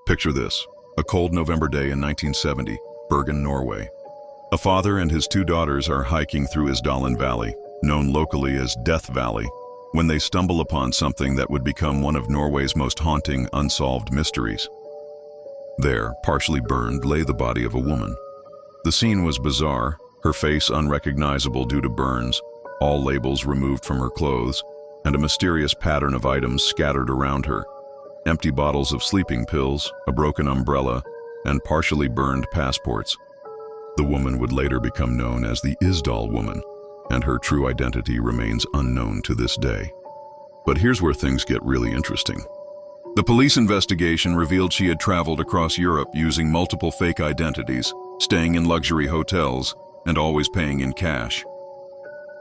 Picture this: a cold November day in 1970, Bergen, Norway. A father and his two daughters are hiking through Isdalen Valley, known locally as Death Valley, when they stumble upon something that would become one of Norway's most haunting, unsolved mysteries. There, partially burned, lay the body of a woman. The scene was bizarre, her face unrecognizable due to burns, all labels removed from her clothes, and a mysterious pattern of items scattered around her. Empty bottles of sleeping pills, a broken umbrella, and partially burned passports. The woman would later become known as the Isdal Woman, and her true identity remains unknown to this day. But here's where things get really interesting. The police investigation revealed she had traveled across Europe using multiple fake identities, staying in luxury hotels, and always paying in cash.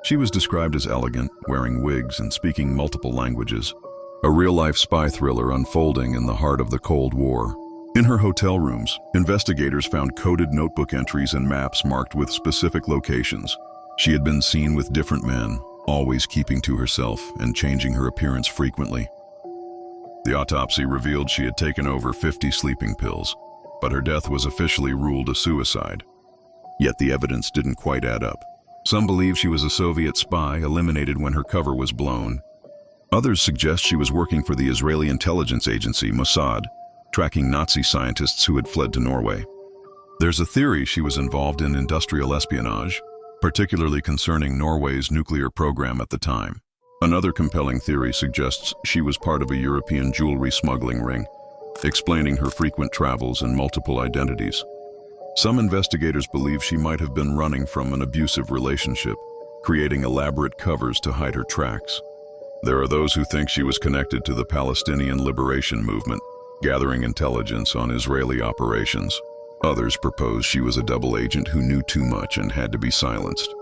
She was described as elegant, wearing wigs and speaking multiple languages, a real-life spy thriller unfolding in the heart of the Cold War. In her hotel rooms, investigators found coded notebook entries and maps marked with specific locations. She had been seen with different men, always keeping to herself and changing her appearance frequently. The autopsy revealed she had taken over 50 sleeping pills, but her death was officially ruled a suicide. Yet the evidence didn't quite add up. Some believe she was a Soviet spy eliminated when her cover was blown. Others suggest she was working for the Israeli intelligence agency Mossad, tracking Nazi scientists who had fled to Norway. There's a theory she was involved in industrial espionage, particularly concerning Norway's nuclear program at the time. Another compelling theory suggests she was part of a European jewelry smuggling ring, explaining her frequent travels and multiple identities. Some investigators believe she might have been running from an abusive relationship, creating elaborate covers to hide her tracks. There are those who think she was connected to the Palestinian liberation movement, gathering intelligence on Israeli operations. Others propose she was a double agent who knew too much and had to be silenced.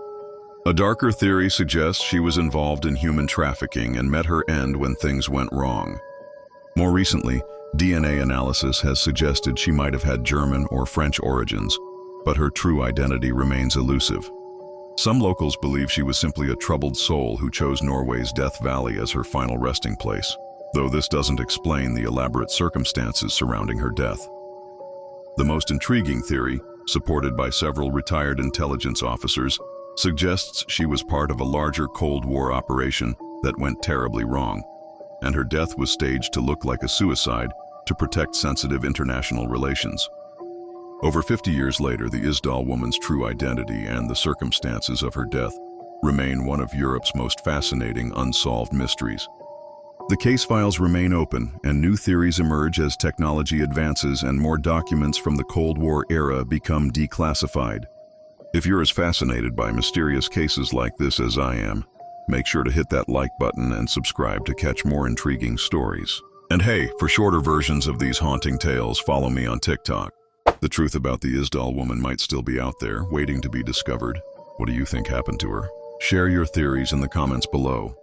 A darker theory suggests she was involved in human trafficking and met her end when things went wrong. More recently, DNA analysis has suggested she might have had German or French origins, but her true identity remains elusive. Some locals believe she was simply a troubled soul who chose Norway's Death Valley as her final resting place, though this doesn't explain the elaborate circumstances surrounding her death. The most intriguing theory, supported by several retired intelligence officers, suggests she was part of a larger Cold War operation that went terribly wrong, and her death was staged to look like a suicide to protect sensitive international relations. Over 50 years later, the Isdal Woman's true identity and the circumstances of her death remain one of Europe's most fascinating unsolved mysteries. The case files remain open, and new theories emerge as technology advances and more documents from the Cold War era become declassified. If you're as fascinated by mysterious cases like this as I am, make sure to hit that like button and subscribe to catch more intriguing stories. And hey, for shorter versions of these haunting tales, follow me on TikTok. The truth about the Isdal Woman might still be out there, waiting to be discovered. What do you think happened to her? Share your theories in the comments below.